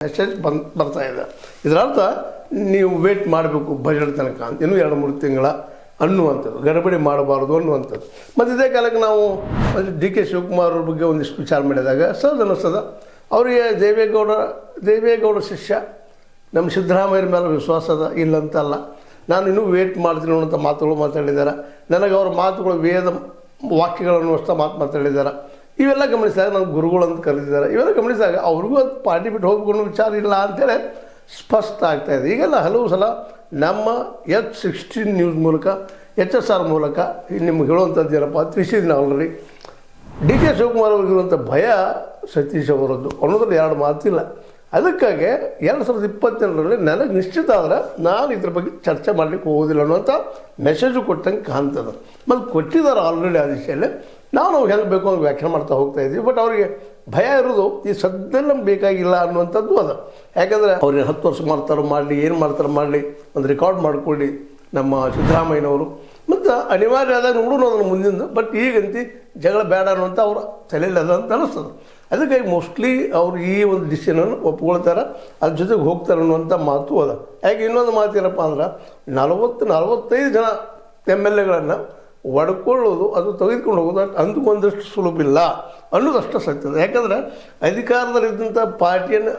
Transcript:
Message ಬರ್ತಾ ಇದೆ. ಇದರರ್ಥ ನೀವು ವೇಟ್ ಮಾಡಬೇಕು ಬಜೆಟ್ ತನಕ ಅಂತ, ಇನ್ನೂ 2-3 ತಿಂಗಳ ಅನ್ನುವಂಥದ್ದು, ಗಡಬಡಿ ಮಾಡಬಾರ್ದು ಅನ್ನುವಂಥದ್ದು. ಮತ್ತು ಇದೇ ಕಾಲಕ್ಕೆ ನಾವು ಡಿ ಕೆ ಶಿವಕುಮಾರ್ ಅವ್ರ ಬಗ್ಗೆ ಒಂದಿಷ್ಟು ವಿಚಾರ ಮಾಡಿದಾಗ ಸಹಜ ಅನ್ನಿಸ್ತದ. ಅವರಿಗೆ ದೇವೇಗೌಡ ಶಿಷ್ಯ ನಮ್ಮ ಸಿದ್ದರಾಮಯ್ಯರ ಮೇಲೆ ವಿಶ್ವಾಸ ಅದ, ಇಲ್ಲಂತಲ್ಲ. ನಾನು ಇನ್ನೂ ವೇಟ್ ಮಾಡ್ತೀನಿ ಅನ್ನೋಂಥ ಮಾತುಗಳು ಮಾತಾಡಿದ್ದಾರೆ. ನನಗೆ ಅವರ ಮಾತುಗಳು ವೇದ ವಾಕ್ಯಗಳನ್ನು ಅಷ್ಟ ಮಾತಾಡಿದ್ದಾರೆ. ಇವೆಲ್ಲ ಗಮನಿಸಿದಾಗ ನನಗೆ ಗುರುಗಳು ಅಂತ ಕರೆದಿದ್ದಾರೆ. ಇವೆಲ್ಲ ಗಮನಿಸಿದಾಗ ಅವ್ರಿಗೂ ಅದು ಪಾರ್ಟಿ ಬಿಟ್ಟು ಹೋಗ್ಕೊಂಡು ವಿಚಾರ ಇಲ್ಲ ಅಂಥೇಳಿ ಸ್ಪಷ್ಟ ಆಗ್ತಾಯಿದೆ. ಈಗೆಲ್ಲ ಹಲವು ಸಲ ನಮ್ಮ H16 ನ್ಯೂಸ್ ಮೂಲಕ HSR ಮೂಲಕ ನಿಮ್ಗೆ ಹೇಳುವಂಥದ್ದು ಏನಪ್ಪ ತಿಳಿಸಿದ್ದೀನಿ ಆಲ್ರೆಡಿ. ಡಿ ಕೆ ಶಿವಕುಮಾರ್ ಅವ್ರಿಗಿರುವಂಥ ಭಯ ಸತೀಶ್ ಅವರದ್ದು ಅನ್ನೋದ್ರಲ್ಲಿ 2 ಮಾತಿಲ್ಲ. ಅದಕ್ಕಾಗಿ 2022ರಲ್ಲಿ ನನಗೆ ನಿಶ್ಚಿತ ಆದರೆ ನಾನು ಇದ್ರ ಬಗ್ಗೆ ಚರ್ಚೆ ಮಾಡಲಿಕ್ಕೆ ಹೋಗೋದಿಲ್ಲ ಅನ್ನುವಂಥ ಮೆಸೇಜು ಕೊಟ್ಟಂಗೆ ಕಾಣ್ತದೆ. ಮತ್ತು ಕೊಟ್ಟಿದ್ದಾರೆ ಆಲ್ರೆಡಿ ಆ ದಿಶೆಯಲ್ಲಿ. ನಾವು ಹೆಂಗೆ ಬೇಕು ಹಂಗೆ ವ್ಯಾಖ್ಯಾನ ಮಾಡ್ತಾ ಹೋಗ್ತಾ ಇದ್ದೀವಿ. ಬಟ್ ಅವರಿಗೆ ಭಯ ಇರೋದು ಈ ಸದ್ಯದಲ್ಲಿ ನಮ್ಗೆ ಬೇಕಾಗಿಲ್ಲ ಅನ್ನುವಂಥದ್ದು ಅದು. ಯಾಕಂದರೆ ಅವ್ರಿಗೆ 10 ವರ್ಷ ಮಾಡ್ತಾರೋ ಮಾಡಲಿ, ಏನು ಮಾಡ್ತಾರೋ ಮಾಡಲಿ, ಒಂದು ರೆಕಾರ್ಡ್ ಮಾಡಿಕೊಳ್ಳಿ ನಮ್ಮ ಸಿದ್ದರಾಮಯ್ಯನವರು. ಮತ್ತು ಅನಿವಾರ್ಯ ಆದಾಗ ನೋಡೋಣ ಅದನ್ನು ಮುಂದಿಂದ. ಬಟ್ ಈಗಂತೂ ಜಗಳ ಬೇಡ ಅನ್ನುವಂಥ ಅವ್ರ ತಲೆಯಲ್ಲಿ ಅದ ಅಂತ ಅನ್ನಿಸ್ತದೆ. ಅದಕ್ಕಾಗಿ ಮೋಸ್ಟ್ಲಿ ಅವರು ಈ ಒಂದು ಡಿಸಿಷನನ್ನು ಒಪ್ಕೊಳ್ತಾರೆ, ಅದ್ರ ಜೊತೆಗೆ ಹೋಗ್ತಾರೆ ಅನ್ನುವಂಥ ಮಾತು ಅದ. ಯಾಕೆ ಇನ್ನೊಂದು ಮಾತು ಏನಪ್ಪ ಅಂದ್ರೆ 40-45 ಜನ MLAಗಳನ್ನು ಒಡ್ಕೊಳ್ಳೋದು, ಅದು ತೆಗೆದುಕೊಂಡು ಹೋಗೋದು ಅಂದುಕೊಂಡಷ್ಟು ಸುಲಭ ಇಲ್ಲ ಅನ್ನೋದಷ್ಟು ಸತ್ಯದ. ಯಾಕಂದರೆ ಅಧಿಕಾರದಲ್ಲಿದ್ದಂಥ ಪಾರ್ಟಿಯನ್ನು